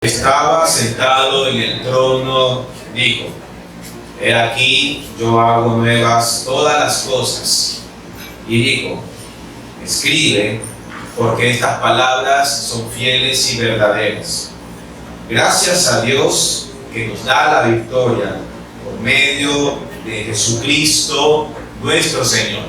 Estaba sentado en el trono, dijo: He aquí, yo hago nuevas todas las cosas. Y dijo: Escribe, porque estas palabras son fieles y verdaderas. Gracias a Dios que nos da la victoria por medio de Jesucristo nuestro Señor.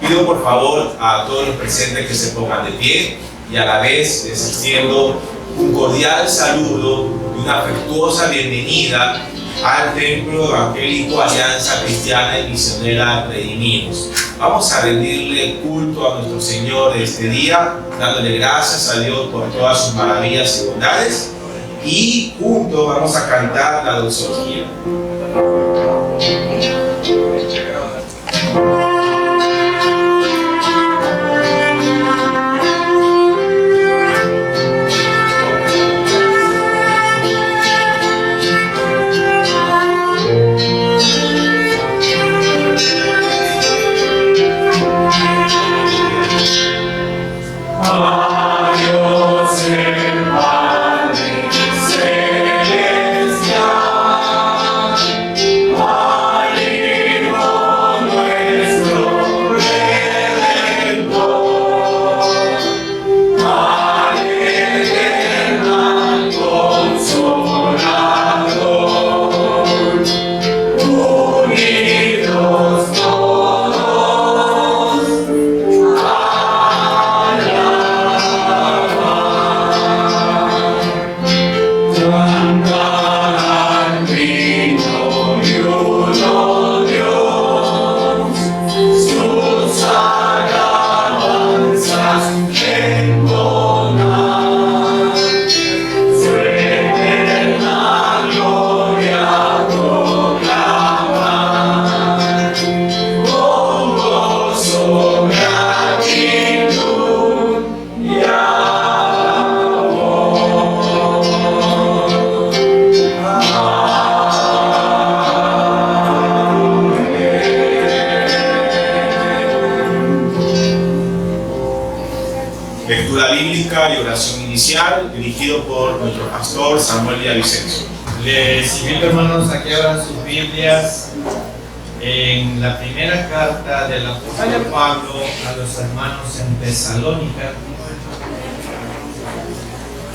Pido por favor a todos los presentes que se pongan de pie y a la vez les extiendo un cordial saludo y una afectuosa bienvenida al Templo Evangélico Alianza Cristiana y Misionera Redimidos. Vamos a rendirle culto a nuestro Señor este día, dándole gracias a Dios por todas sus maravillas y bondades, y juntos vamos a cantar la doxología. Lectura bíblica y oración inicial, dirigido por nuestro pastor Samuel Villavicencio. Les invito, hermanos, a que abran sus Biblias en la primera carta del apóstol Pablo a los hermanos en Tesalónica.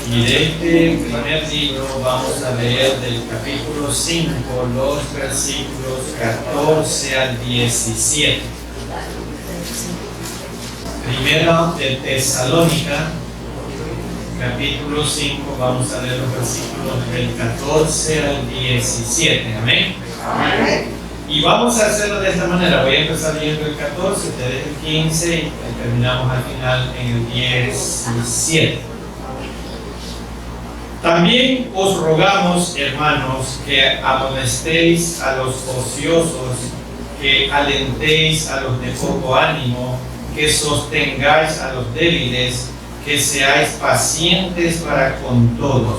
Y de este primer libro vamos a leer del capítulo 5, los versículos 14 al 17. Primera de Tesalónica, capítulo 5, vamos a leer los versículos del 14 al 17. Amén. Amén. Y vamos a hacerlo de esta manera. Voy a empezar leyendo el 14, ustedes el 15 y terminamos al final en el 17. También os rogamos, hermanos, que amonestéis a los ociosos, que alentéis a los de poco ánimo, que sostengáis a los débiles, que seáis pacientes para con todos.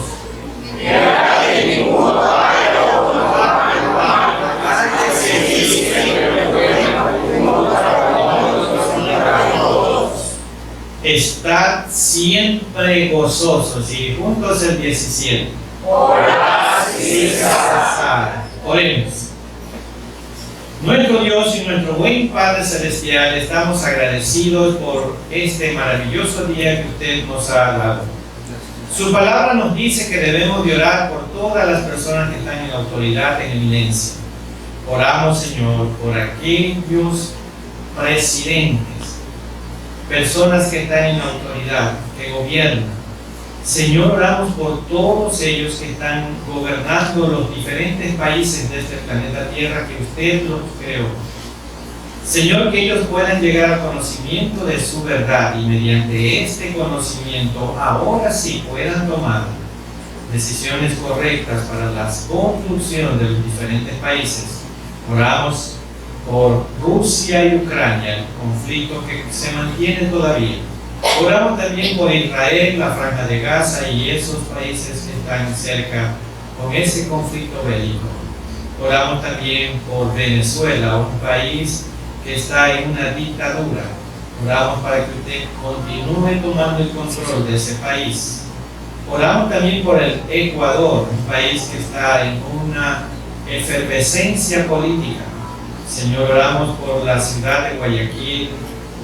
Estad siempre gozosos. Y juntos el 17. Orad sin cesar. Oremos. Nuestro Dios y nuestro buen Padre Celestial, estamos agradecidos por este maravilloso día que usted nos ha dado. Su palabra nos dice que debemos de orar por todas las personas que están en autoridad, en eminencia. Oramos, Señor, por aquellos presidentes, personas que están en autoridad, que gobiernan. Señor, oramos por todos ellos que están gobernando los diferentes países de este planeta Tierra que usted los creó. Señor, que ellos puedan llegar al conocimiento de su verdad y mediante este conocimiento ahora sí puedan tomar decisiones correctas para la construcción de los diferentes países. Oramos por Rusia y Ucrania, el conflicto que se mantiene todavía. Oramos también por Israel, la Franja de Gaza y esos países que están cerca con ese conflicto bélico. Oramos también por Venezuela, un país que está en una dictadura. Oramos para que usted continúe tomando el control de ese país. Oramos también por el Ecuador, un país que está en una efervescencia política. Señor, oramos por la ciudad de Guayaquil,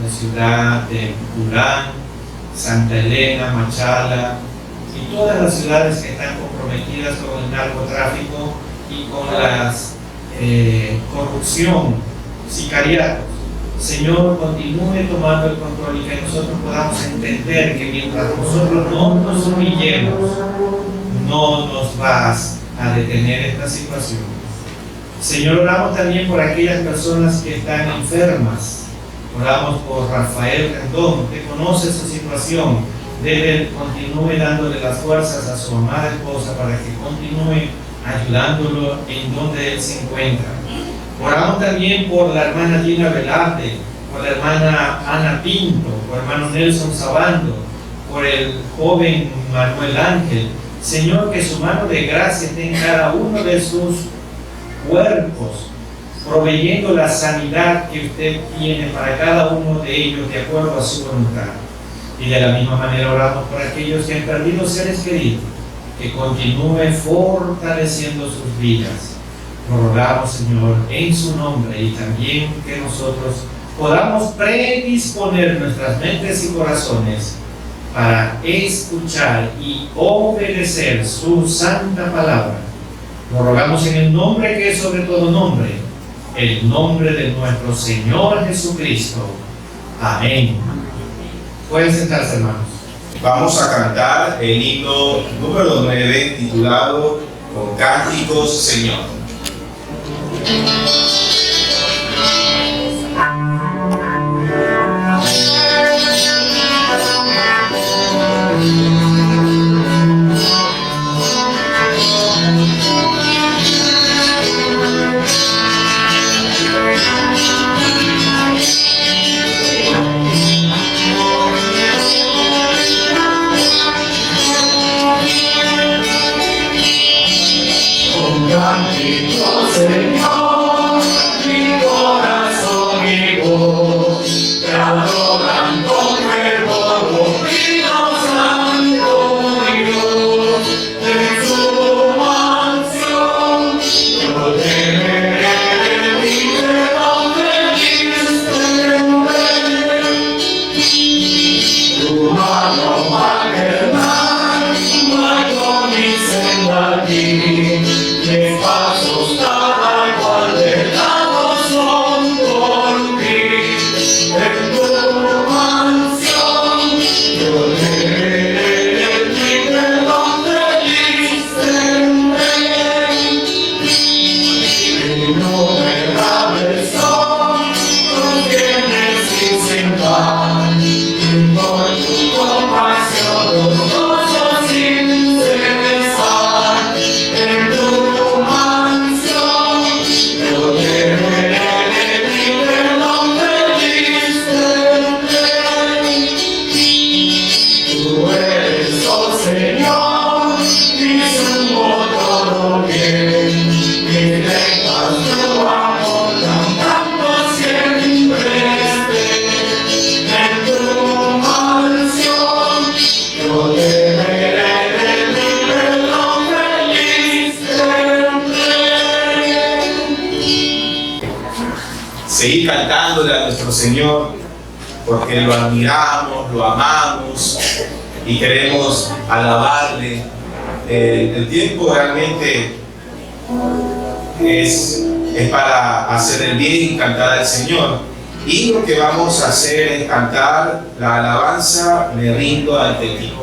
la ciudad de Urán, Santa Elena, Machala y todas las ciudades que están comprometidas con el narcotráfico y con la corrupción, sicariatos. Señor, continúe tomando el control y que nosotros podamos entender que mientras nosotros no nos humillemos, no nos vas a detener esta situación. Señor, oramos también por aquellas personas que están enfermas. Oramos por Rafael Candón, usted conoce su situación. Debe continúe dándole las fuerzas a su amada esposa para que continúe ayudándolo en donde él se encuentra. Oramos también por la hermana Gina Velarde, por la hermana Ana Pinto, por el hermano Nelson Sabando, por el joven Manuel Ángel. Señor, que su mano de gracia esté en cada uno de sus cuerpos, proveyendo la sanidad que usted tiene para cada uno de ellos de acuerdo a su voluntad. Y de la misma manera oramos por aquellos que han perdido seres queridos, que continúe fortaleciendo sus vidas. Lo rogamos, Señor, en su nombre, y también que nosotros podamos predisponer nuestras mentes y corazones para escuchar y obedecer su santa palabra. Lo rogamos en el nombre que es sobre todo nombre, el nombre de nuestro Señor Jesucristo. Amén. Pueden sentarse, hermanos. Vamos a cantar el himno número 9 titulado Con Cánticos, Señor. Señor, mi corazón y voz te adoran con fervor, Espíritu Santo Dios, en su mansión yo te veré libre donde diste tu mano maternal, marcó mi senda aquí. Mis pasos cada cual de lado son por ti. En tu mansión yo te veré libre donde diste y no me dabes son tus bienes y sin pan. Y por tu compasión los gozos sin cesar. En tu seguir cantándole a nuestro Señor, porque lo admiramos, lo amamos y queremos alabarle. El tiempo realmente es para hacer el bien y cantar al Señor. Y lo que vamos a hacer es cantar la alabanza, me rindo ante ti.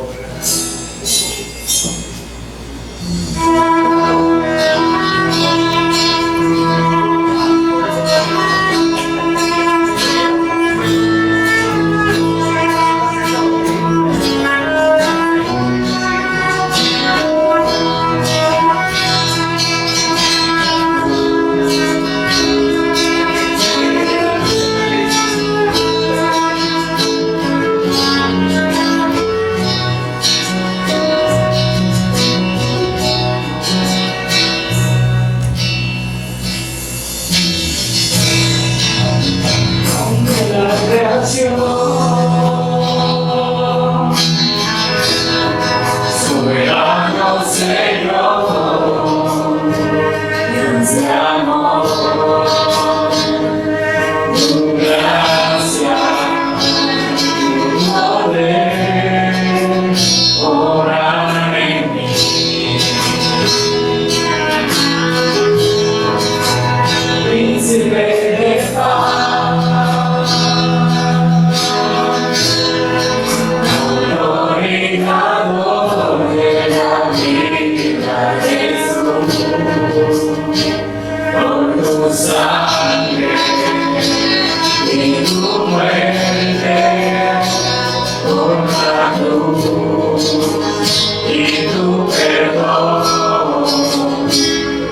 la cruz y tu perdón.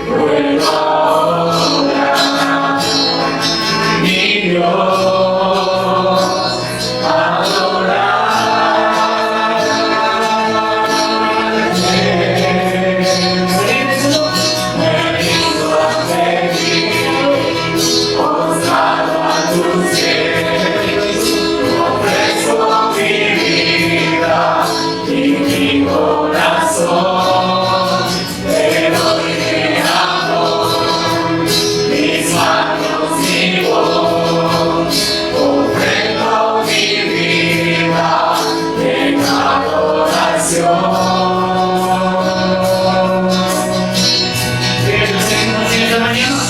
Puedo ahora, mi Dios,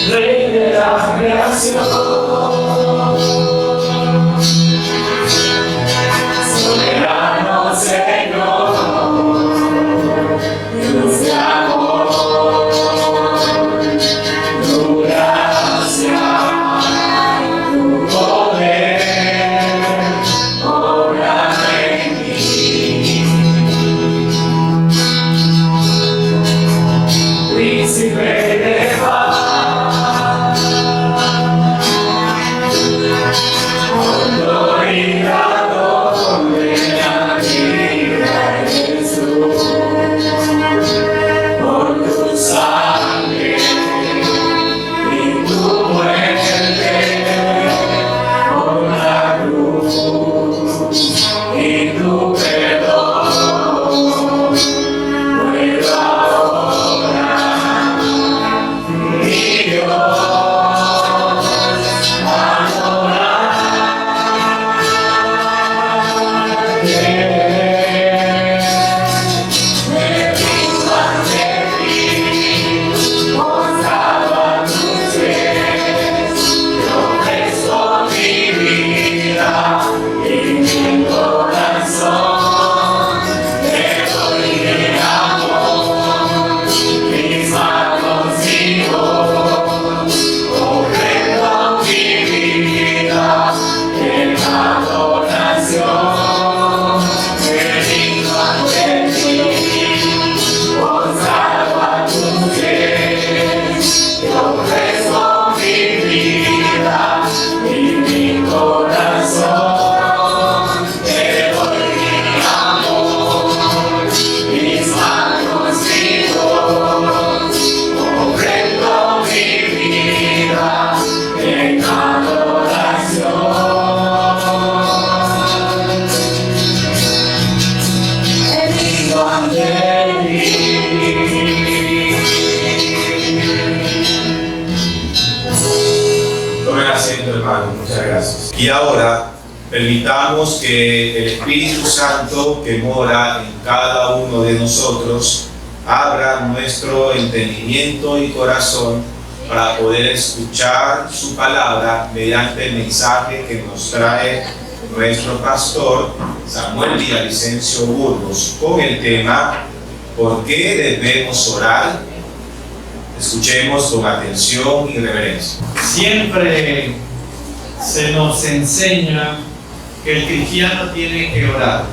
Rey de la creación, soberano Señor, Dios de amor, tu gracia, tu poder, obra en mí. Príncipe de paz, Tomen asiento, hermano, muchas gracias. Y ahora permitamos que el Espíritu Santo que mora en cada uno de nosotros abra nuestro entendimiento y corazón para poder escuchar su palabra mediante el mensaje que nos trae nuestro pastor Samuel Villavicencio Burgos con el tema ¿por qué debemos orar? Escuchemos con atención y reverencia. Siempre se nos enseña que el cristiano tiene que orar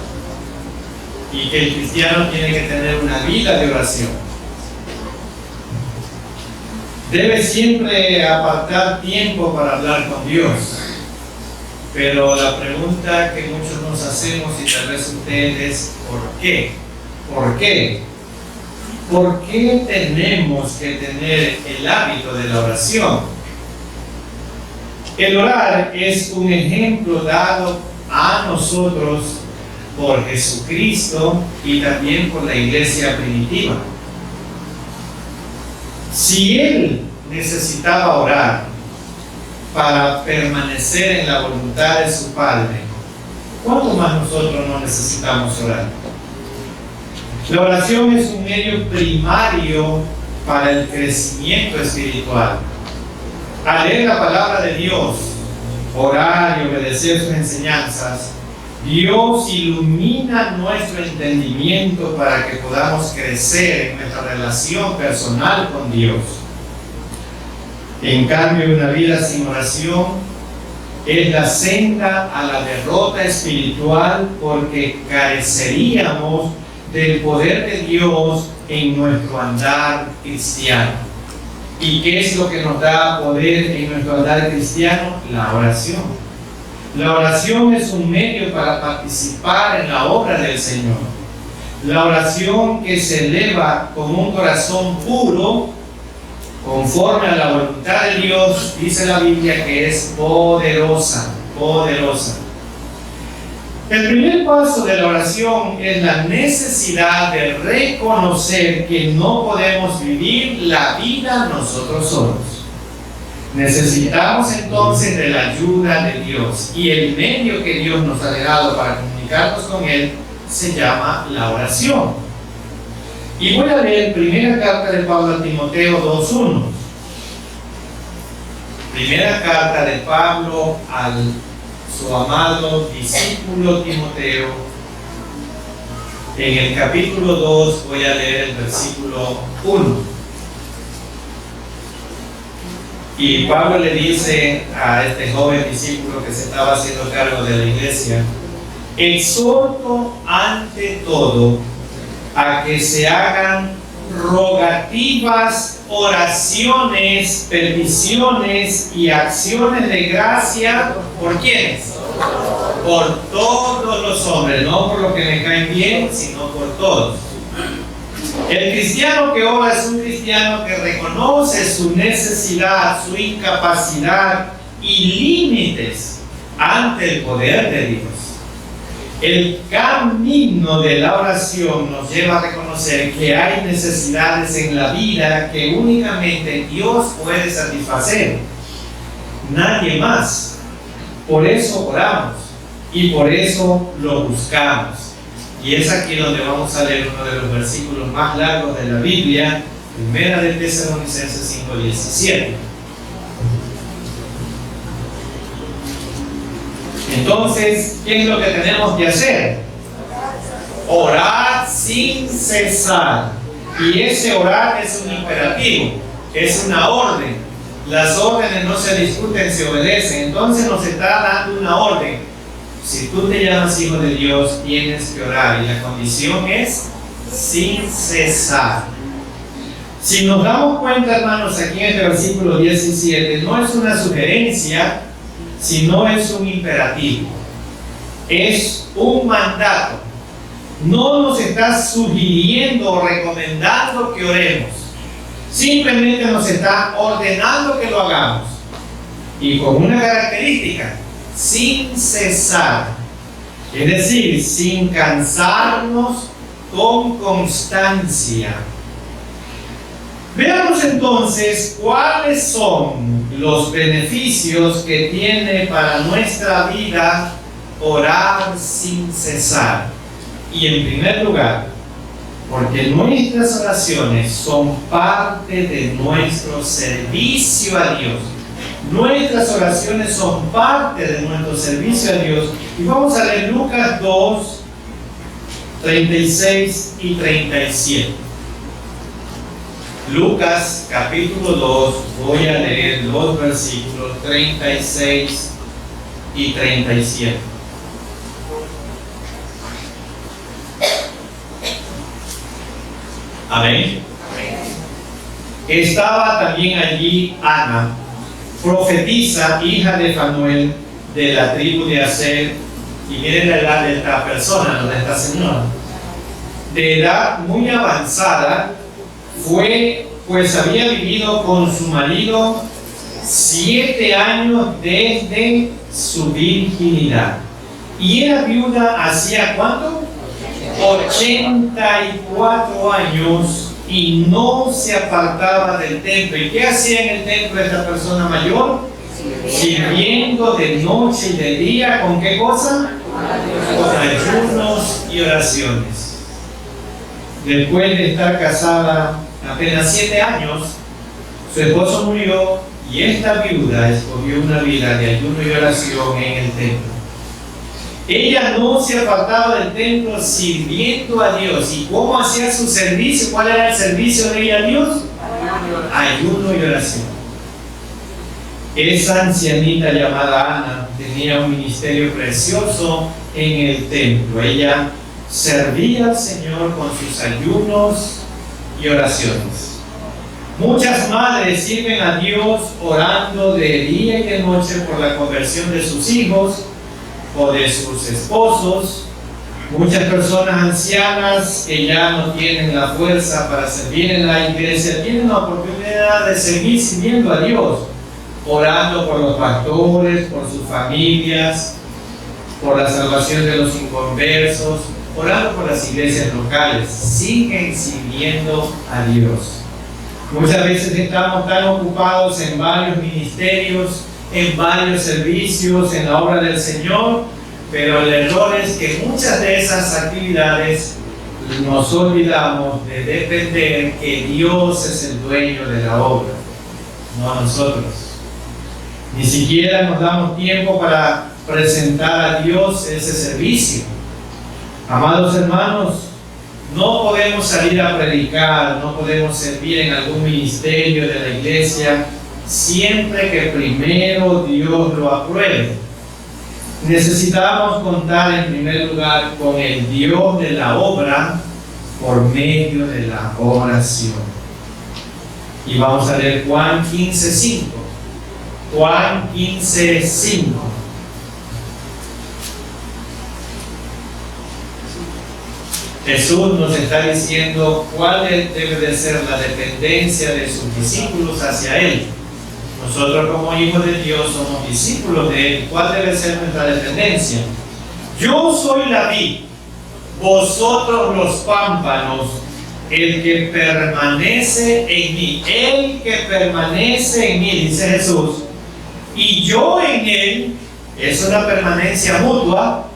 y que el cristiano tiene que tener una vida de oración. Debe siempre apartar tiempo para hablar con Dios. Pero la pregunta que muchos nos hacemos, y tal vez ustedes, ¿por qué? ¿Por qué? ¿Por qué tenemos que tener el hábito de la oración? El orar es un ejemplo dado a nosotros por Jesucristo y también por la iglesia primitiva. Si Él necesitaba orar para permanecer en la voluntad de su Padre, ¿cuánto más nosotros no necesitamos orar? La oración es un medio primario para el crecimiento espiritual. Al leer la palabra de Dios, orar y obedecer sus enseñanzas, Dios ilumina nuestro entendimiento para que podamos crecer en nuestra relación personal con Dios. En cambio, una vida sin oración es la senda a la derrota espiritual, porque careceríamos del poder de Dios en nuestro andar cristiano. ¿Y qué es lo que nos da poder en nuestro andar cristiano? La oración. La oración es un medio para participar en la obra del Señor. La oración que se eleva con un corazón puro, conforme a la voluntad de Dios, dice la Biblia que es poderosa, poderosa. El primer paso de la oración es la necesidad de reconocer que no podemos vivir la vida nosotros solos. Necesitamos entonces de la ayuda de Dios, y el medio que Dios nos ha dado para comunicarnos con Él se llama la oración. Y voy a leer primera carta de Pablo a Timoteo 2:1. Primera carta de Pablo a su amado discípulo Timoteo. En el capítulo 2 voy a leer el versículo 1. Y Pablo le dice a este joven discípulo que se estaba haciendo cargo de la iglesia: exhorto ante todo a que se hagan rogativas, oraciones, peticiones y acciones de gracia. ¿Por quiénes? Por todos los hombres, no por los que me caen bien, sino por todos. El cristiano que ora es un cristiano que reconoce su necesidad, su incapacidad y límites ante el poder de Dios. El camino de la oración nos lleva a reconocer que hay necesidades en la vida que únicamente Dios puede satisfacer, nadie más. Por eso oramos y por eso lo buscamos. Y es aquí donde vamos a leer uno de los versículos más largos de la Biblia, Primera de Tesalonicenses 5:17. Entonces, ¿qué es lo que tenemos que hacer? Orar sin cesar. Y ese orar es un imperativo, es una orden. Las órdenes no se discuten, se obedecen. Entonces nos está dando una orden. Si tú te llamas hijo de Dios, tienes que orar, y la condición es sin cesar. Si nos damos cuenta, hermanos, aquí en este versículo 17, no es una sugerencia, sino es un imperativo. Es un mandato. No nos está sugiriendo o recomendando que oremos. Simplemente nos está ordenando que lo hagamos. Y con una característica: sin cesar. Es decir, sin cansarnos, con constancia. Veamos entonces cuáles son los beneficios que tiene para nuestra vida orar sin cesar. Y en primer lugar, porque nuestras oraciones son parte de nuestro servicio a Dios. Nuestras oraciones son parte de nuestro servicio a Dios. Y vamos a leer Lucas 2, 36 y 37. Lucas capítulo 2, voy a leer los versículos 36 y 37. Amén. Estaba también allí Ana, profetisa, hija de Fanuel, de la tribu de Aser. Y miren la edad de esta persona, no de esta señora. De edad muy avanzada, pues había vivido con su marido 7 años desde su virginidad. Y era viuda hacía ¿cuánto? 84 años, y no se apartaba del templo. ¿Y qué hacía en el templo esta persona mayor? Sirviendo de noche y de día. ¿Con qué cosa? Con ayunos y oraciones. Después de estar casada apenas 7 años, su esposo murió, y esta viuda escogió una vida de ayuno y oración en el templo. Ella no se apartaba del templo, sirviendo a Dios. ¿Y cómo hacía su servicio? ¿Cuál era el servicio de ella a Dios? Ayuno y oración. Esa ancianita llamada Ana tenía un ministerio precioso en el templo. Ella servía al Señor con sus ayunos y oraciones. Muchas madres sirven a Dios orando de día y de noche por la conversión de sus hijos o de sus esposos. Muchas personas ancianas que ya no tienen la fuerza para servir en la iglesia tienen la oportunidad de seguir sirviendo a Dios, orando por los pastores, por sus familias, por la salvación de los inconversos, orando por las iglesias locales. Siguen sirviendo a Dios. Muchas veces estamos tan ocupados en varios ministerios, en varios servicios, en la obra del Señor, pero el error es que muchas de esas actividades nos olvidamos de depender que Dios es el dueño de la obra, no nosotros. Ni siquiera nos damos tiempo para presentar a Dios ese servicio. Amados hermanos, no podemos salir a predicar, no podemos servir en algún ministerio de la iglesia siempre que primero Dios lo apruebe. Necesitamos contar en primer lugar con el Dios de la obra por medio de la oración. Y vamos a leer Juan 15:5. Juan 15:5. Jesús nos está diciendo cuál debe de ser la dependencia de sus discípulos hacia Él. Nosotros como hijos de Dios somos discípulos de Él. ¿Cuál debe ser nuestra dependencia? Yo soy la vid, vosotros los pámpanos. El que permanece en mí, el que permanece en mí, dice Jesús, y yo en Él, es una permanencia mutua.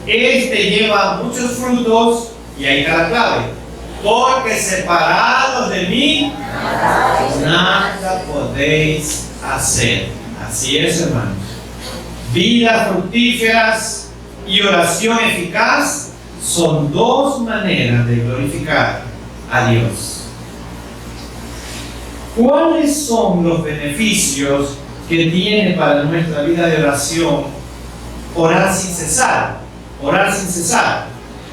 Este lleva muchos frutos, y ahí está la clave, porque separados de mí nada podéis hacer. Así es, hermanos. Vidas fructíferas y oración eficaz son dos maneras de glorificar a Dios. ¿Cuáles son los beneficios que tiene para nuestra vida de oración orar sin cesar? Orar sin cesar.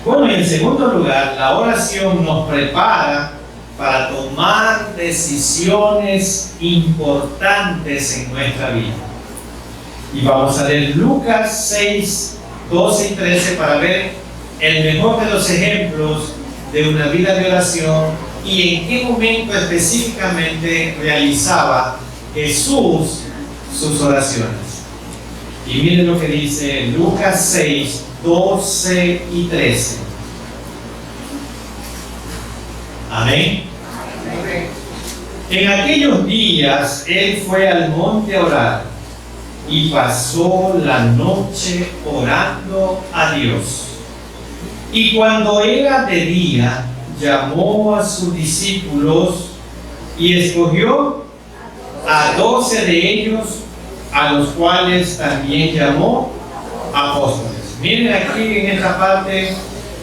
Bueno, y en segundo lugar, la oración nos prepara para tomar decisiones importantes en nuestra vida. Y vamos a leer Lucas 6, 12 y 13 para ver el mejor de los ejemplos de una vida de oración y en qué momento específicamente realizaba Jesús sus oraciones. Y miren lo que dice Lucas 6, 12 y 13. Amén. En aquellos días Él fue al monte a orar y pasó la noche orando a Dios. Y cuando era de día, llamó a sus discípulos y escogió a 12 de ellos, a los cuales también llamó apóstoles. Miren aquí en esta parte,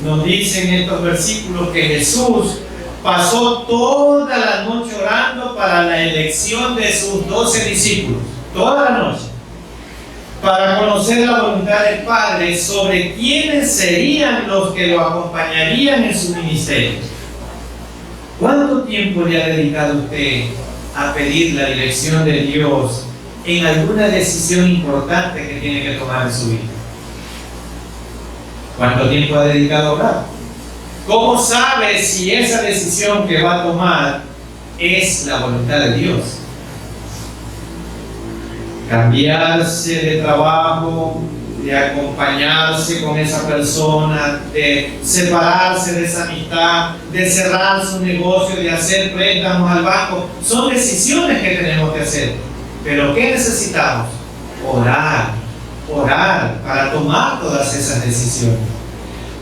nos dicen estos versículos que Jesús pasó toda la noche orando para la elección de sus 12 discípulos, toda la noche, para conocer la voluntad del Padre sobre quiénes serían los que lo acompañarían en su ministerio. ¿Cuánto tiempo le ha dedicado usted a pedir la dirección de Dios en alguna decisión importante que tiene que tomar en su vida? ¿Cuánto tiempo ha dedicado a orar? ¿Cómo sabe si esa decisión que va a tomar es la voluntad de Dios? Cambiarse de trabajo, de acompañarse con esa persona, de separarse de esa amistad, de cerrar su negocio, de hacer préstamos al banco, son decisiones que tenemos que hacer. Pero ¿qué necesitamos? Orar para tomar todas esas decisiones.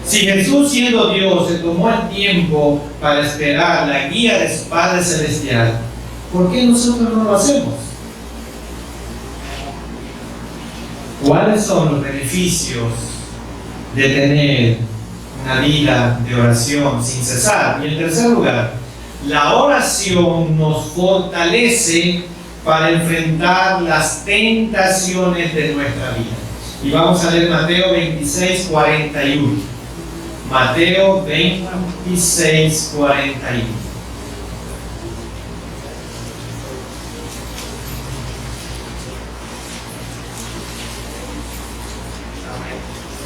Si Jesús, siendo Dios, se tomó el tiempo para esperar la guía de su Padre Celestial, ¿por qué nosotros no lo hacemos? ¿Cuáles son los beneficios de tener una vida de oración sin cesar? Y en tercer lugar, la oración nos fortalece para enfrentar las tentaciones de nuestra vida. Y vamos a leer Mateo 26, 41. Mateo 26, 41.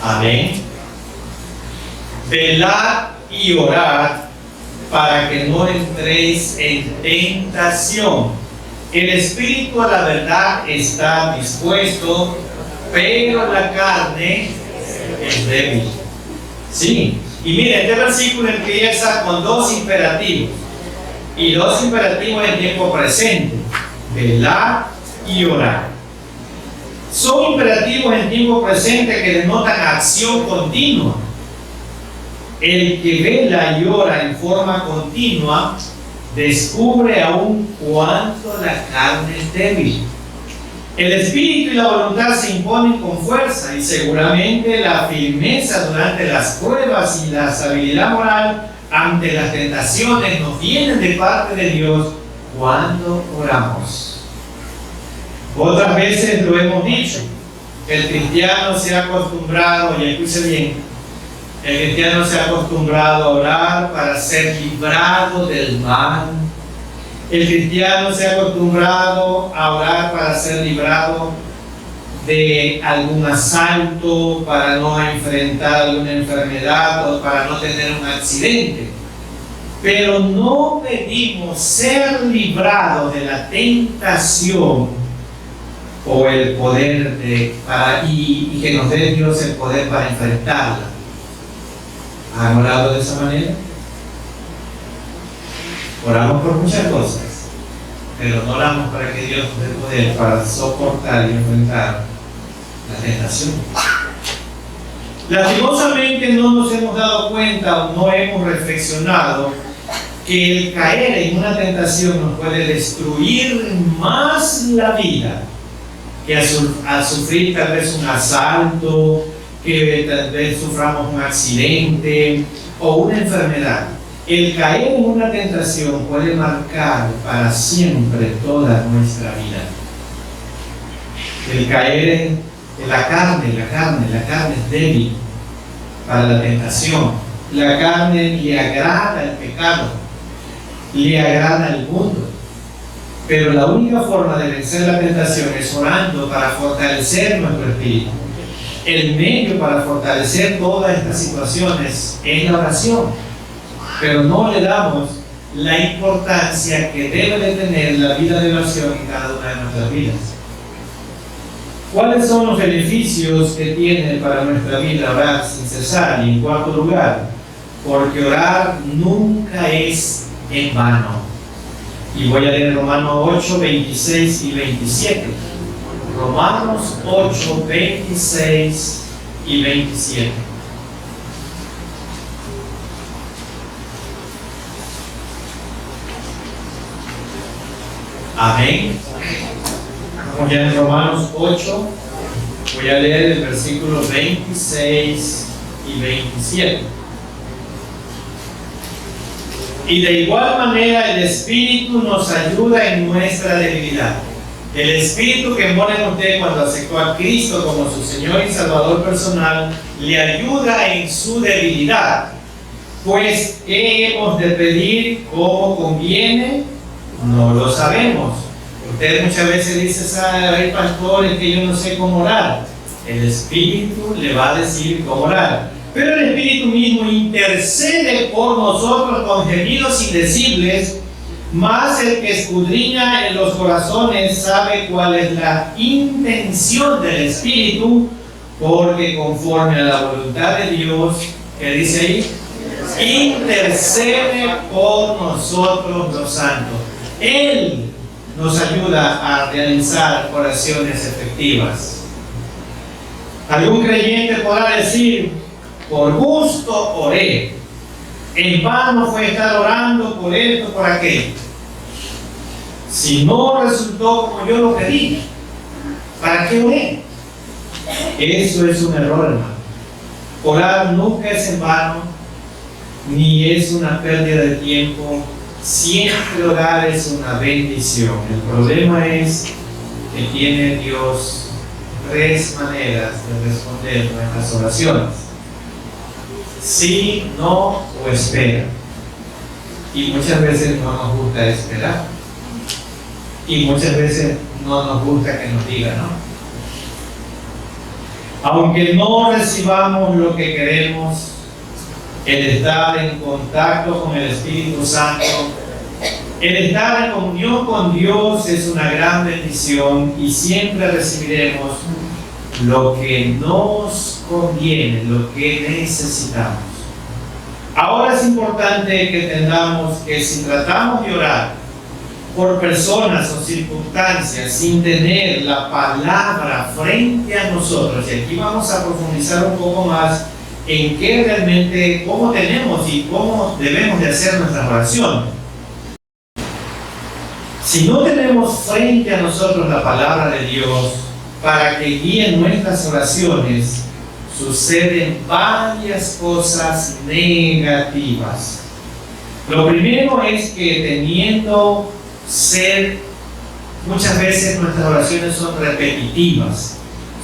Amén. Velad y orad para que no entréis en tentación. El espíritu a la verdad está dispuesto, pero la carne es débil. Sí. Y mire, este versículo empieza con dos imperativos. Y dos imperativos en tiempo presente. Velar y orar. Son imperativos en tiempo presente que denotan acción continua. El que vela y ora en forma continua descubre aún cuánto la carne es débil. El espíritu y la voluntad se imponen con fuerza y seguramente la firmeza durante las pruebas y la estabilidad moral ante las tentaciones nos vienen de parte de Dios cuando oramos. Otras veces lo hemos dicho, el cristiano se ha acostumbrado, y escuche bien, el cristiano se ha acostumbrado a orar para ser librado del mal. El cristiano se ha acostumbrado a orar para ser librado de algún asalto, para no enfrentar alguna enfermedad o para no tener un accidente. Pero no pedimos ser librados de la tentación o el poder y que nos dé Dios el poder para enfrentarla. ¿Han orado de esa manera? Oramos por muchas cosas, pero no oramos para que Dios nos dé poder para soportar y enfrentar la tentación. Lastimosamente no nos hemos dado cuenta o no hemos reflexionado que el caer en una tentación nos puede destruir más la vida que al sufrir tal vez un asalto, que tal vez suframos un accidente o una enfermedad. El caer en una tentación puede marcar para siempre toda nuestra vida. El caer en la carne es débil para la tentación. La carne le agrada el pecado, le agrada el mundo. Pero la única forma de vencer la tentación es orando para fortalecer nuestro espíritu. El medio para fortalecer todas estas situaciones es la oración. Pero no le damos la importancia que debe de tener la vida de oración en cada una de nuestras vidas. ¿Cuáles son los beneficios que tiene para nuestra vida orar sin cesar? Y en cuarto lugar, porque orar nunca es en vano. Y voy a leer Romanos 8, 26 y 27. Romanos 8, 26 y 27. Amén. Vamos ya en Romanos 8. Voy a leer el versículo 26 y 27. Y de igual manera el Espíritu nos ayuda en nuestra debilidad. El Espíritu que mora en usted cuando aceptó a Cristo como su Señor y Salvador personal, le ayuda en su debilidad. Pues, ¿qué hemos de pedir? ¿Cómo conviene? No lo sabemos. Usted muchas veces dice, hay pastores que yo no sé cómo orar. El Espíritu le va a decir cómo orar. Pero el Espíritu mismo intercede por nosotros con gemidos indecibles, más el que escudriña en los corazones sabe cuál es la intención del Espíritu, porque conforme a la voluntad de Dios, ¿qué dice ahí? Intercede por nosotros los santos. Él nos ayuda a realizar oraciones efectivas. Algún creyente podrá decir, por gusto oré, en vano fue estar orando por esto, por aquello. Si no resultó como yo lo pedí, ¿para qué oré? Eso es un error, hermano. Orar nunca es en vano, ni es una pérdida de tiempo, siempre orar es una bendición. El problema es que tiene Dios 3 maneras de responder nuestras oraciones: sí, no o espera. Y muchas veces no nos gusta esperar. Y muchas veces no nos gusta que nos diga no. Aunque no recibamos lo que queremos, el estar en contacto con el Espíritu Santo, el estar en comunión con Dios es una gran bendición y siempre recibiremos lo que nos conviene, lo que necesitamos. Ahora es importante que entendamos que si tratamos de orar por personas o circunstancias sin tener la palabra frente a nosotros, y aquí vamos a profundizar un poco más en qué realmente, cómo tenemos y cómo debemos de hacer nuestras oraciones. Si no tenemos frente a nosotros la palabra de Dios para que guíen nuestras oraciones, suceden varias cosas negativas. Lo primero es que muchas veces nuestras oraciones son repetitivas.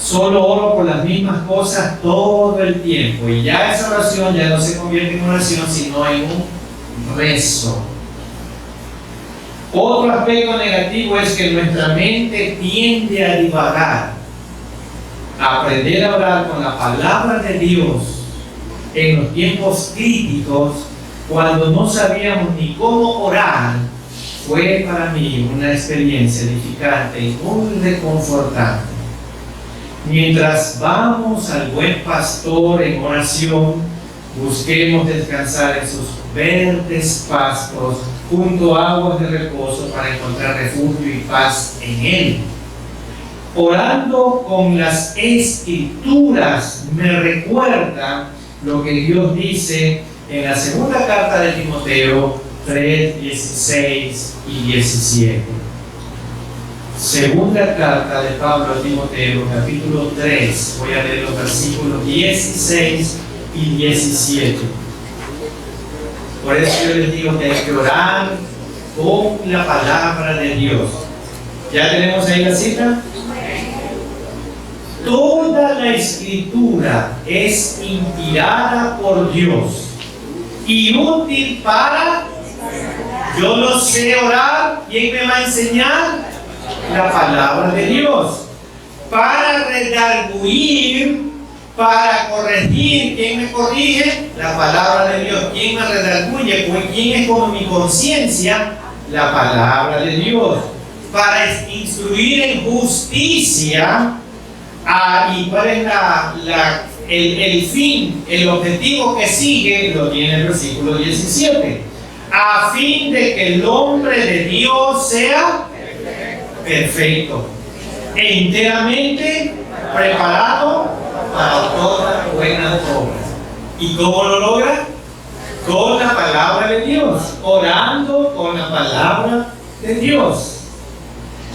Solo oro por las mismas cosas todo el tiempo y ya esa oración ya no se convierte en oración sino en un rezo. Otro aspecto negativo es que nuestra mente tiende a divagar. Aprender a orar con la palabra de Dios en los tiempos críticos, cuando no sabíamos ni cómo orar, fue para mí una experiencia edificante y muy reconfortante. Mientras vamos al buen pastor en oración, busquemos descansar en sus verdes pastos, junto a aguas de reposo, para encontrar refugio y paz en Él. Orando con las Escrituras me recuerda lo que Dios dice en la segunda carta de Timoteo 3, 16 y 17. Segunda carta de Pablo a Timoteo, capítulo 3. Voy a leer los versículos 16 y 17. Por eso yo les digo que hay que orar con la palabra de Dios. ¿Ya tenemos ahí la cita? Toda la Escritura es inspirada por Dios y útil para... Yo no sé orar, ¿quién me va a enseñar? La palabra de Dios. Para redarguir, para corregir, ¿quién me corrige? La palabra de Dios. ¿Quién me redarguye? Pues ¿quién es como mi conciencia? La palabra de Dios. Para instruir en justicia. ¿Y cuál es el fin, el objetivo que sigue? Lo tiene el versículo 17. A fin de que el hombre de Dios sea perfecto, enteramente preparado para toda buena obra. ¿Y cómo lo logra? Con la palabra de Dios, orando con la palabra de Dios.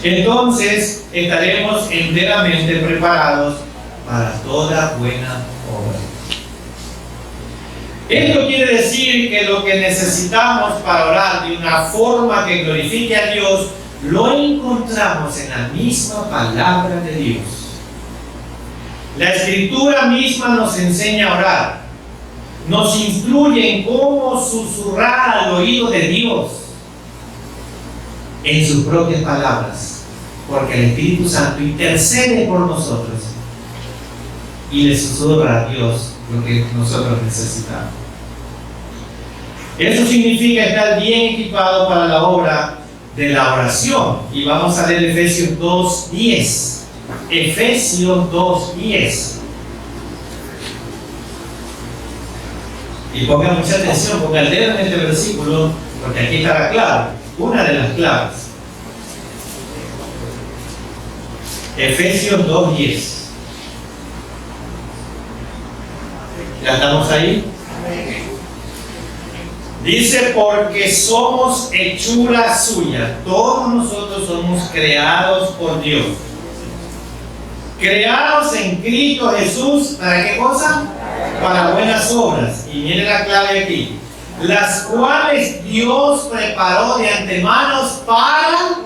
Entonces estaremos enteramente preparados para toda buena obra. Esto quiere decir que lo que necesitamos para orar de una forma que glorifique a Dios, lo encontramos en la misma palabra de Dios. La Escritura misma nos enseña a orar, nos instruye en cómo susurrar al oído de Dios en sus propias palabras, porque el Espíritu Santo intercede por nosotros y le susurra a Dios lo que nosotros necesitamos. Eso significa estar bien equipado para la obra de la oración. Y vamos a leer Efesios 2:10. Efesios 2:10. Y pongan mucha atención, porque al leer en este versículo, porque aquí está la clave, una de las claves. Efesios 2:10. ¿Ya estamos ahí? Dice, porque somos hechura suya. Todos nosotros somos creados por Dios. Creados en Cristo Jesús, ¿para qué cosa? Para buenas obras. Y miren la clave aquí. las cuales Dios preparó de antemano para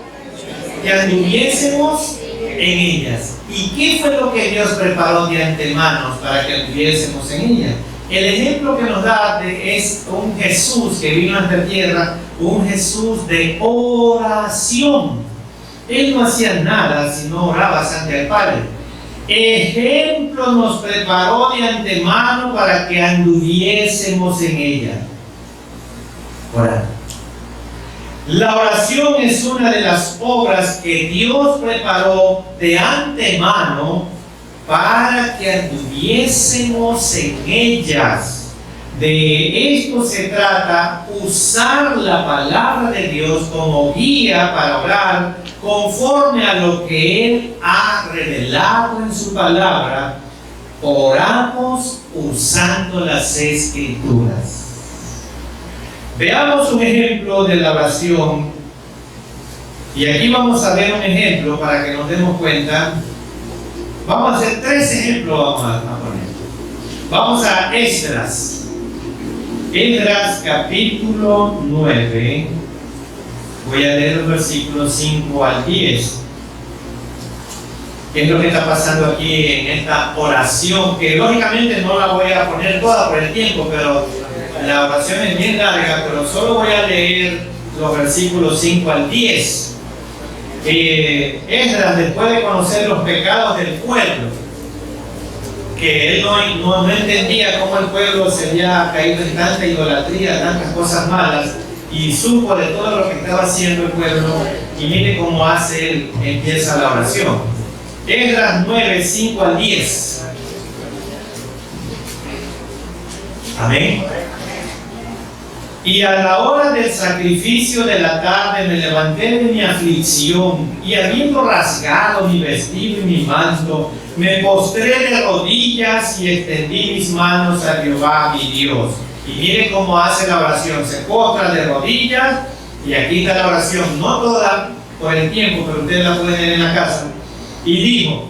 que anduviésemos en ellas. ¿Y qué fue lo que Dios preparó de antemano para que anduviésemos en ellas? El ejemplo que nos da es un Jesús que vino a esta tierra, un Jesús de oración. Él no hacía nada si no oraba ante el Padre. Ejemplo nos preparó de antemano para que anduviésemos en ella. Orando. La oración es una de las obras que Dios preparó de antemano para que anduviésemos en ellas. De esto se trata, usar la palabra de Dios como guía para orar conforme a lo que Él ha revelado en su palabra. Oramos usando las Escrituras. Veamos un ejemplo de la oración, y aquí vamos a ver un ejemplo para que nos demos cuenta. Vamos a hacer 3 ejemplos, vamos a poner. Vamos a Esdras. Esdras capítulo 9. Voy a leer los versículos 5 al 10. ¿Qué es lo que está pasando aquí en esta oración? Que lógicamente no la voy a poner toda por el tiempo, pero la oración es bien larga, pero solo voy a leer los versículos 5 al 10. Esdras, después de conocer los pecados del pueblo, que él no entendía cómo el pueblo se había caído en tanta idolatría, tantas cosas malas, y supo de todo lo que estaba haciendo el pueblo, y mire cómo hace él, empieza la oración. Esdras 9, 5 al 10. Amén. Y a la hora del sacrificio de la tarde me levanté de mi aflicción, y habiendo rasgado mi vestido y mi manto, me postré de rodillas y extendí mis manos a Jehová mi Dios. Y mire cómo hace la oración, se postra de rodillas, y aquí está la oración, no toda por el tiempo, pero ustedes la pueden leer en la casa. Y dijo: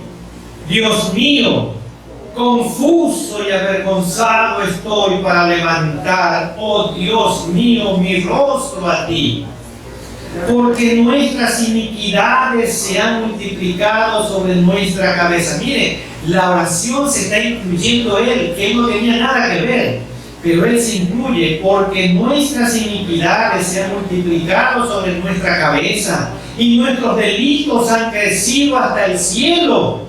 Dios mío, confuso y avergonzado estoy para levantar, oh Dios mío, mi rostro a ti, porque nuestras iniquidades se han multiplicado sobre nuestra cabeza. Mire, la oración se está incluyendo él, que él no tenía nada que ver, pero él se incluye, porque nuestras iniquidades se han multiplicado sobre nuestra cabeza y nuestros delitos han crecido hasta el cielo.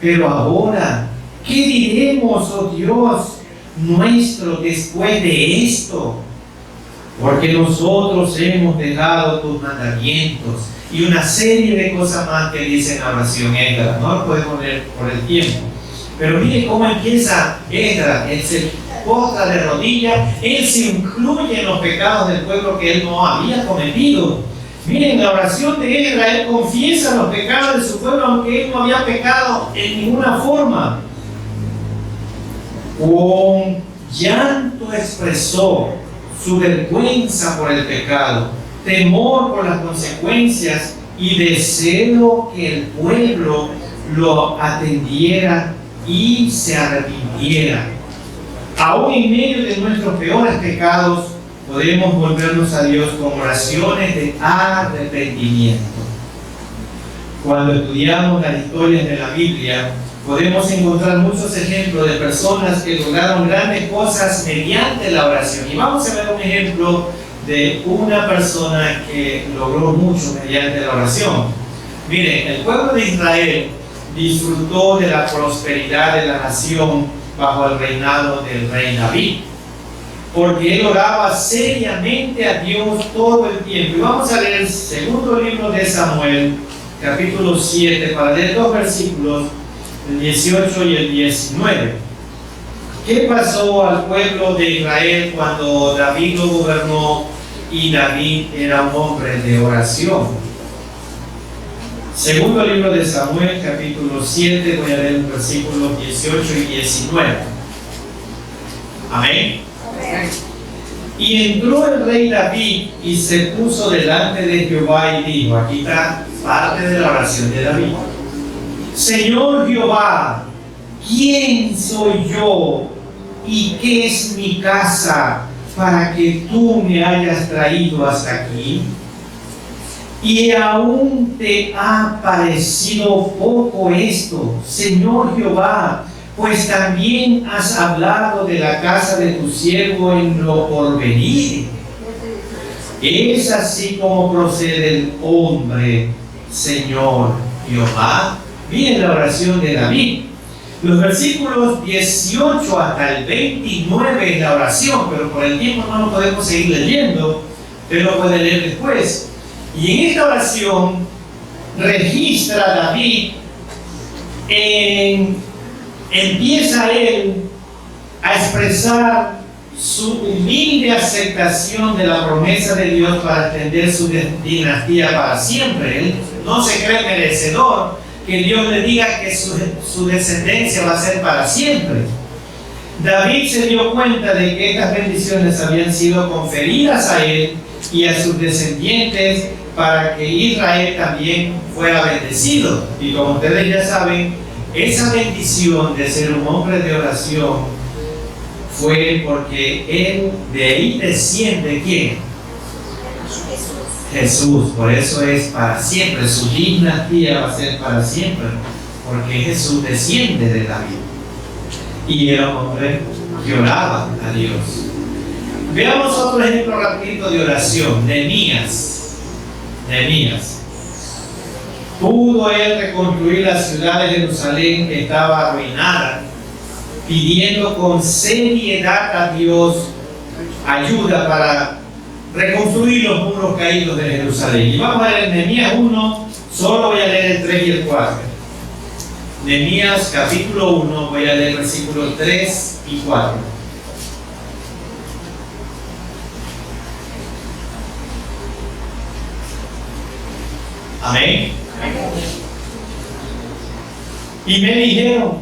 Pero ahora, ¿qué diremos, oh Dios nuestro, después de esto? Porque nosotros hemos dejado tus mandamientos, y una serie de cosas más que dice en la oración Esdras. No lo podemos leer por el tiempo, pero mire cómo empieza Esdras. Él se postra de rodillas, él se incluye en los pecados del pueblo que él no había cometido. Miren, la oración de Esdras, él confiesa los pecados de su pueblo, aunque él no había pecado en ninguna forma. Con llanto expresó su vergüenza por el pecado, temor por las consecuencias y deseo que el pueblo lo atendiera y se arrepintiera. Aún en medio de nuestros peores pecados, podemos volvernos a Dios con oraciones de arrepentimiento. Cuando estudiamos las historias de la Biblia, podemos encontrar muchos ejemplos de personas que lograron grandes cosas mediante la oración. Y vamos a ver un ejemplo de una persona que logró mucho mediante la oración. Miren, el pueblo de Israel disfrutó de la prosperidad de la nación bajo el reinado del rey David, porque él oraba seriamente a Dios todo el tiempo. Y vamos a leer el segundo libro de Samuel, capítulo 7, para leer 2 versículos, el 18 y el 19. ¿Qué pasó al pueblo de Israel cuando David lo gobernó y David era un hombre de oración? Segundo libro de Samuel, capítulo 7, voy a leer los versículos 18 y 19. Amén. Y entró el rey David y se puso delante de Jehová y dijo, aquí está parte de la oración de David: Señor Jehová, ¿quién soy yo y qué es mi casa para que tú me hayas traído hasta aquí? ¿Y aún te ha parecido poco esto, Señor Jehová? Pues también has hablado de la casa de tu siervo en lo porvenir. ¿Es así como procede el hombre, Señor Jehová? Miren la oración de David. Los versículos 18 hasta el 29 es la oración, pero por el tiempo no lo podemos seguir leyendo. Usted lo puede leer después. Y en esta oración registra David, empieza él a expresar su humilde aceptación de la promesa de Dios para extender su dinastía para siempre. Él no se cree merecedor que Dios le diga que su descendencia va a ser para siempre. David se dio cuenta de que estas bendiciones habían sido conferidas a él y a sus descendientes para que Israel también fuera bendecido. Y como ustedes ya saben, esa bendición de ser un hombre de oración fue porque él, de ahí desciende ¿quién? Jesús. Por eso es para siempre, su dinastía va a ser para siempre, porque Jesús desciende de David y era un hombre que oraba a Dios. Veamos otro ejemplo rapidito de oración. Nehemías. Pudo él reconstruir la ciudad de Jerusalén que estaba arruinada, pidiendo con seriedad a Dios ayuda para reconstruir los muros caídos de Jerusalén. Y vamos a leer Nehemías 1, solo voy a leer el 3 y el 4. Nehemías capítulo 1, voy a leer versículos 3 y 4. Amén. Y me dijeron,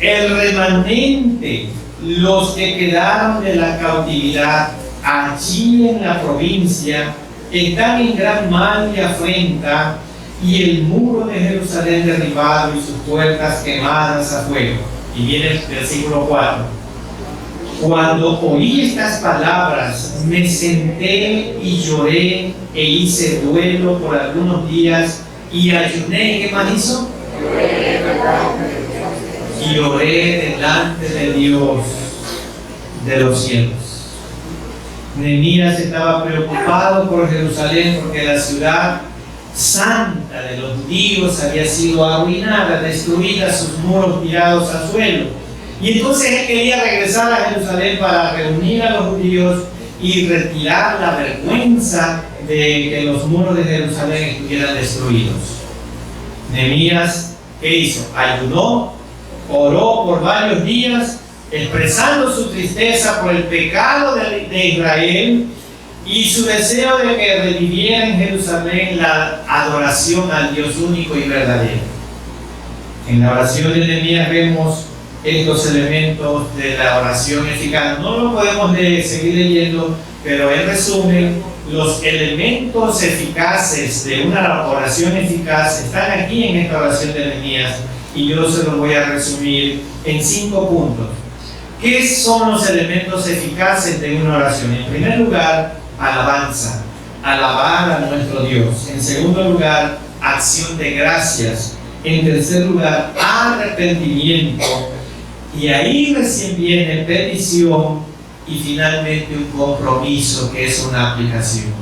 el remanente, los que quedaron de la cautividad allí en la provincia, están en gran mal y afrenta, y el muro de Jerusalén derribado y sus puertas quemadas a fuego. Y viene el versículo 4. Cuando oí estas palabras, me senté y lloré e hice duelo por algunos días y ayuné. ¿Qué más hizo? Y oré delante de Dios de los cielos. Nehemías estaba preocupado por Jerusalén porque la ciudad santa de los judíos había sido arruinada, destruida, sus muros tirados al suelo. Y entonces él quería regresar a Jerusalén para reunir a los judíos y retirar la vergüenza de que los muros de Jerusalén estuvieran destruidos. Nehemías, ¿qué hizo? Ayunó, oró por varios días, expresando su tristeza por el pecado de Israel y su deseo de que reviviera en Jerusalén la adoración al Dios único y verdadero. En la oración de Nehemías vemos estos elementos de la oración eficaz. No lo podemos seguir leyendo, pero en resumen, los elementos eficaces de una oración eficaz están aquí en esta oración de Nehemías y yo se los voy a resumir en 5 puntos. ¿Qué son los elementos eficaces de una oración? En primer lugar, alabanza, alabar a nuestro Dios. En segundo lugar, acción de gracias. En tercer lugar, arrepentimiento. Y ahí recién viene petición y finalmente un compromiso que es una aplicación.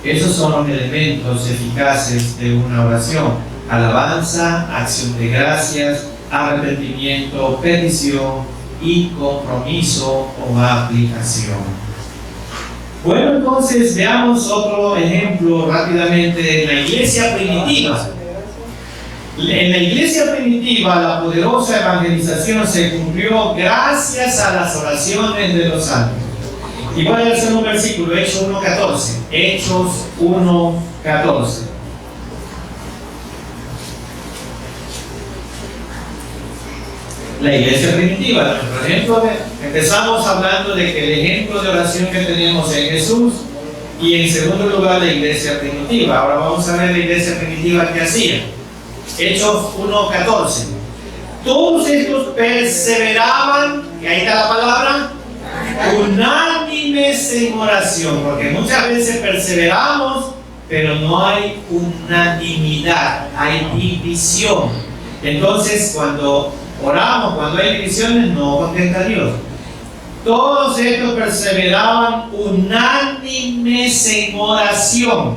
Esos son los elementos eficaces de una oración: alabanza, acción de gracias, arrepentimiento, petición y compromiso o aplicación. Bueno, entonces veamos otro ejemplo rápidamente de la iglesia primitiva. En la iglesia primitiva, la poderosa evangelización se cumplió gracias a las oraciones de los santos. Y voy a hacer un versículo, Hechos 1:14. Hechos 1:14. La iglesia primitiva, nuestro ejemplo empezamos hablando de que el ejemplo de oración que tenemos en Jesús, y en segundo lugar la iglesia primitiva. Ahora vamos a ver la iglesia primitiva que hacía. Hechos 1:14. Todos estos perseveraban, y ahí está la palabra, unánimes unánimese en oración, porque muchas veces perseveramos, pero no hay unanimidad, hay división. Entonces, cuando oramos, cuando hay divisiones, no contesta Dios. Todos estos perseveraban unánimes en oración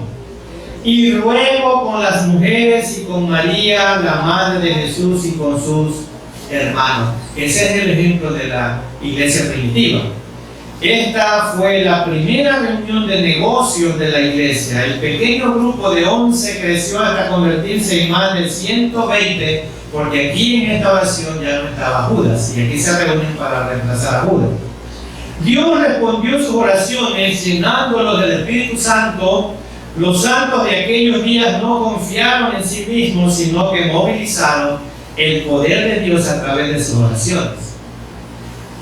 y ruego con las mujeres y con María, la madre de Jesús, y con sus hermanos. Ese es el ejemplo de la iglesia primitiva. Esta fue la primera reunión de negocios de la iglesia. El pequeño grupo de 11 creció hasta convertirse en más de 120, porque aquí en esta oración ya no estaba Judas, y aquí se reúnen para reemplazar a Judas. Dios respondió sus oraciones llenándolos del Espíritu Santo. Los santos de aquellos días no confiaron en sí mismos, sino que movilizaron el poder de Dios a través de sus oraciones.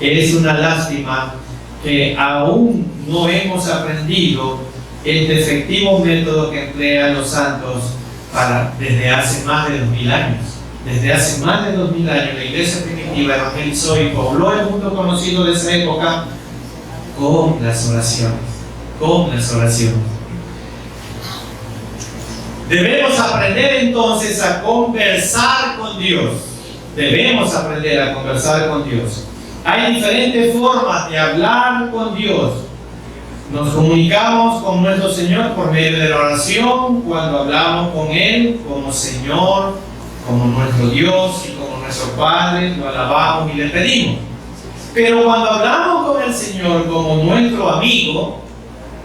Es una lástima que aún no hemos aprendido el efectivo método que emplean los santos desde hace más de 2000 años. Desde hace más de 2000 años la iglesia primitiva evangelizó y pobló el mundo conocido de esa época con las oraciones. Con las oraciones. Debemos aprender entonces a conversar con Dios. Debemos aprender a conversar con Dios. Hay diferentes formas de hablar con Dios. Nos comunicamos con nuestro Señor por medio de la oración, cuando hablamos con Él como Señor, como nuestro Dios y como nuestro Padre, lo alabamos y le pedimos. Pero cuando hablamos con el Señor como nuestro amigo,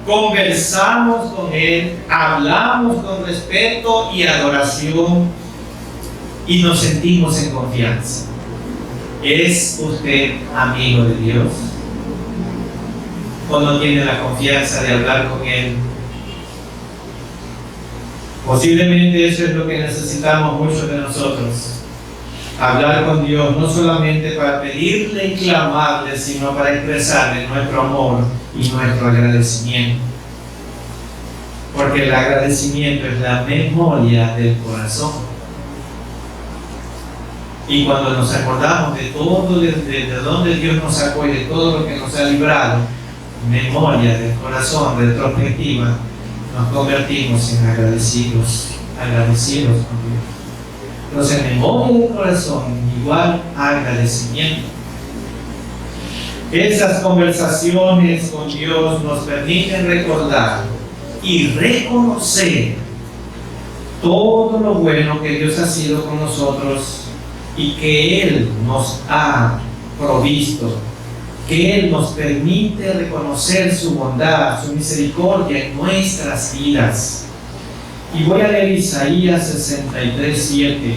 conversamos con Él, hablamos con respeto y adoración y nos sentimos en confianza. ¿Es usted amigo de Dios? ¿O no tiene la confianza de hablar con Él? Posiblemente eso es lo que necesitamos muchos de nosotros. Hablar con Dios, no solamente para pedirle y clamarle, sino para expresarle nuestro amor y nuestro agradecimiento. Porque el agradecimiento es la memoria del corazón. Y cuando nos acordamos de todo, de donde Dios nos sacó y de todo lo que nos ha librado, memoria del corazón, retrospectiva, nos convertimos en agradecidos con Dios. Entonces, memoria del corazón igual a agradecimiento. Esas conversaciones con Dios nos permiten recordar y reconocer todo lo bueno que Dios ha sido con nosotros y que Él nos ha provisto, que Él nos permite reconocer su bondad, su misericordia en nuestras vidas. Y voy a leer Isaías 63:7.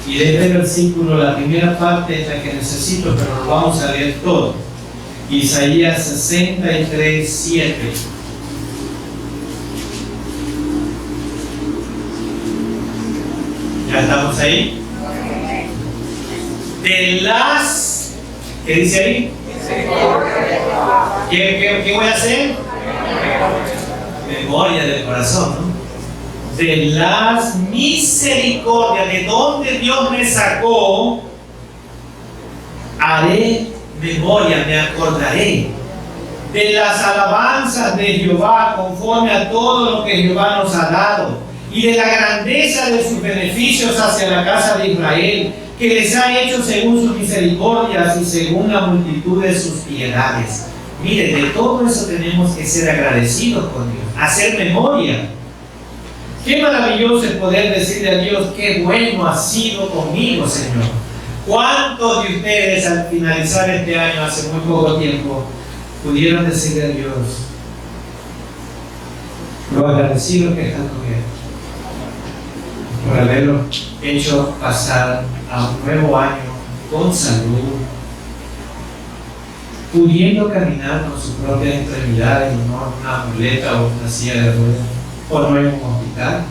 Y de este versículo, la primera parte es la que necesito, pero lo vamos a leer todo. Isaías 63:7. ¿Ya estamos ahí? ¿Qué dice ahí? ¿Qué voy a hacer? Memoria del corazón, ¿no? De las misericordias, de donde Dios me sacó, haré memoria, me acordaré de las alabanzas de Jehová conforme a todo lo que Jehová nos ha dado y de la grandeza de sus beneficios hacia la casa de Israel, que les ha hecho según sus misericordias y según la multitud de sus piedades. Mire, de todo eso tenemos que ser agradecidos con Dios, hacer memoria. Qué maravilloso es poder decirle a Dios: qué bueno has sido conmigo, Señor. ¿Cuántos de ustedes al finalizar este año, hace muy poco tiempo, pudieron decirle a Dios lo agradecido que están con Él por haberlo hecho pasar a un nuevo año con salud, pudiendo caminar con sus propias extremidades y no en una muleta o una silla de ruedas, o no en un hospital?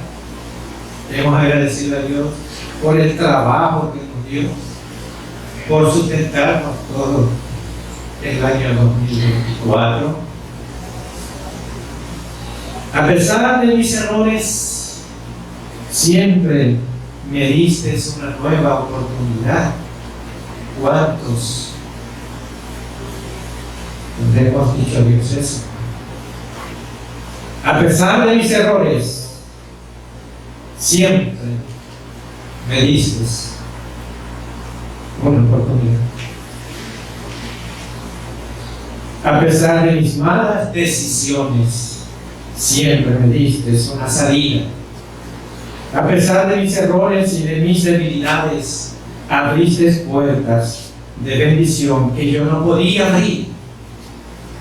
Debemos agradecerle a Dios por el trabajo que nos dio, por sustentarnos todo el año 2024. A pesar de mis errores, siempre me diste una nueva oportunidad. ¿Cuántos Le hemos dicho a Dios eso. A pesar de mis errores, siempre me diste una oportunidad. A pesar de mis malas decisiones, siempre me diste una salida. A pesar de mis errores y de mis debilidades, abriste puertas de bendición que yo no podía abrir,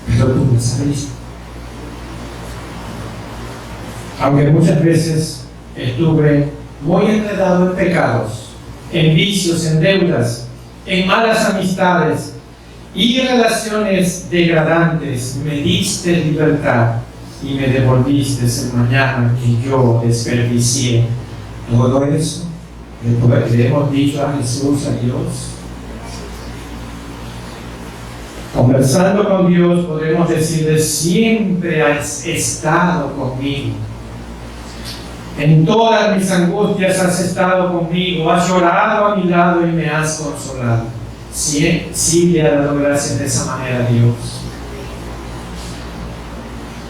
pero tú las abriste. Aunque muchas veces estuve muy enredado en pecados, en vicios, en deudas, en malas amistades y relaciones degradantes, me diste libertad y me devolviste el mañana que yo desperdicié. Todo eso le hemos dicho a Jesús, a Dios. Conversando con Dios podemos decirle: siempre has estado conmigo. En todas mis angustias has estado conmigo, has llorado a mi lado y me has consolado. Sí le ha dado gracias de esa manera a Dios.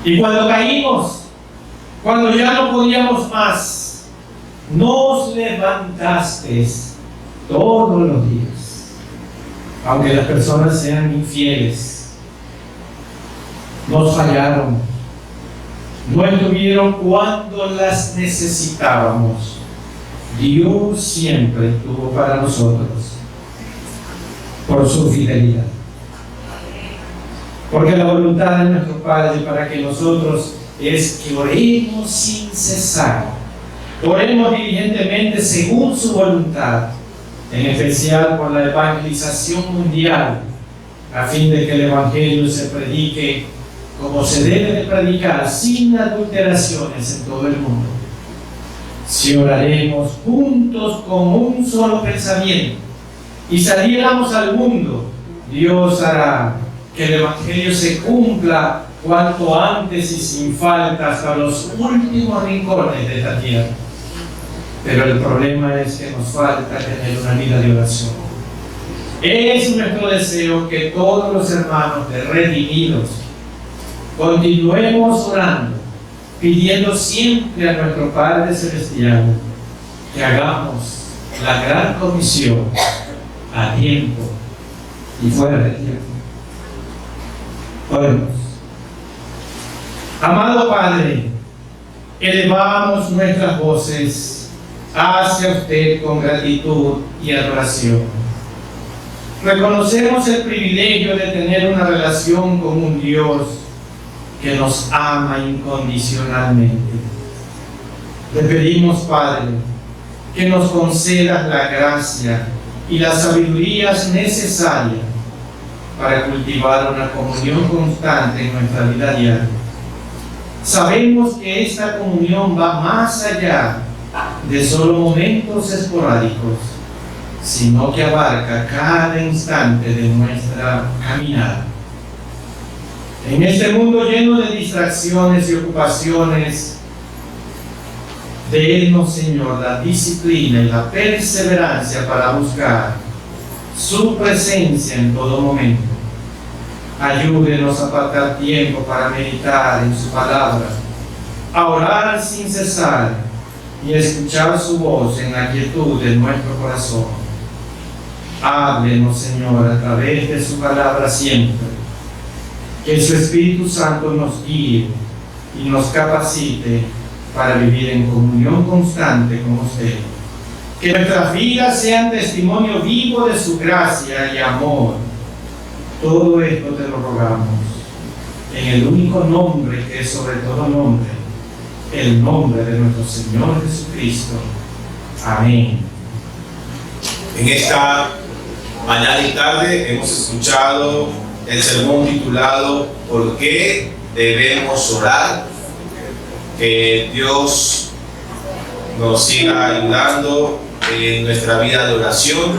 Y cuando caímos, cuando ya no podíamos más, nos levantaste todos los días. Aunque las personas sean infieles, nos fallaron, no estuvieron cuando las necesitábamos, Dios siempre estuvo para nosotros por su fidelidad. Porque la voluntad de nuestro Padre para que nosotros es que oremos sin cesar, oremos diligentemente según su voluntad, en especial por la evangelización mundial, a fin de que el Evangelio se predique como se debe de predicar, sin adulteraciones en todo el mundo. Si oraremos juntos con un solo pensamiento y saliéramos al mundo, Dios hará que el Evangelio se cumpla cuanto antes y sin falta hasta los últimos rincones de esta tierra. Pero el problema es que nos falta tener una vida de oración. Es nuestro deseo que todos los hermanos de redimidos continuemos orando, pidiendo siempre a nuestro Padre Celestial que hagamos la gran comisión a tiempo y fuera de tiempo. Oremos. Amado Padre, elevamos nuestras voces hacia usted con gratitud y adoración. Reconocemos el privilegio de tener una relación con un Dios que nos ama incondicionalmente. Le pedimos, Padre, que nos concedas la gracia y las sabidurías necesarias para cultivar una comunión constante en nuestra vida diaria. Sabemos que esta comunión va más allá de solo momentos esporádicos, sino que abarca cada instante de nuestra caminata. En este mundo lleno de distracciones y ocupaciones, denos, Señor, la disciplina y la perseverancia para buscar su presencia en todo momento. Ayúdenos a apartar tiempo para meditar en su palabra, a orar sin cesar y escuchar su voz en la quietud de nuestro corazón. Háblenos, Señor, a través de su palabra siempre. Que su Espíritu Santo nos guíe y nos capacite para vivir en comunión constante con usted. Que nuestras vidas sean testimonio vivo de su gracia y amor. Todo esto te lo rogamos en el único nombre que es sobre todo nombre, el nombre de nuestro Señor Jesucristo. Amén. En esta mañana y tarde hemos escuchado el sermón titulado ¿Por qué debemos orar? Que Dios nos siga ayudando en nuestra vida de oración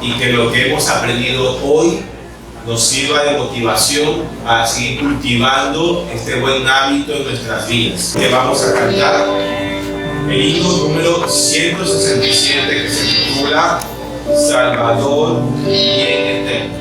y que lo que hemos aprendido hoy nos sirva de motivación a seguir cultivando este buen hábito en nuestras vidas. Que vamos a cantar el himno número 167 que se titula Salvador bien eterno.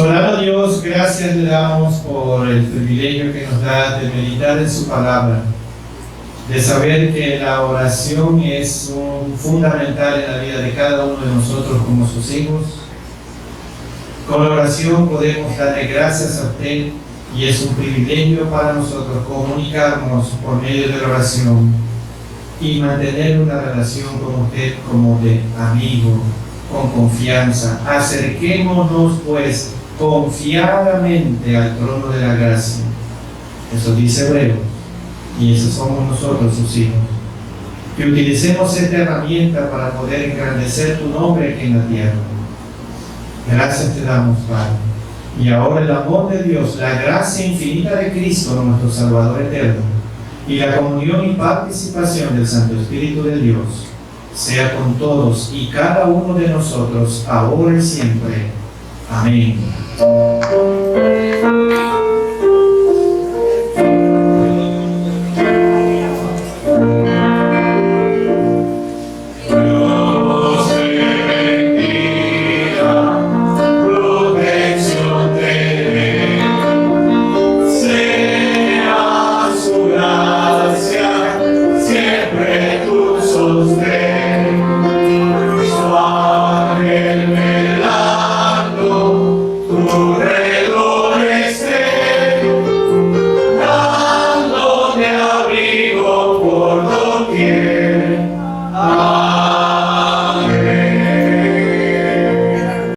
Soberano Dios, gracias le damos por el privilegio que nos da de meditar en su palabra, de saber que la oración es fundamental en la vida de cada uno de nosotros como sus hijos. Con la oración podemos darle gracias a usted y es un privilegio para nosotros comunicarnos por medio de la oración y mantener una relación con usted como de amigo, con confianza. Acerquémonos pues confiadamente al trono de la gracia. Eso dice Hebreos, y eso somos nosotros sus hijos. Que utilicemos esta herramienta para poder engrandecer tu nombre aquí en la tierra. Gracias te damos, Padre. Y ahora el amor de Dios, la gracia infinita de Cristo, nuestro Salvador eterno, y la comunión y participación del Santo Espíritu de Dios, sea con todos y cada uno de nosotros, ahora y siempre. Amén.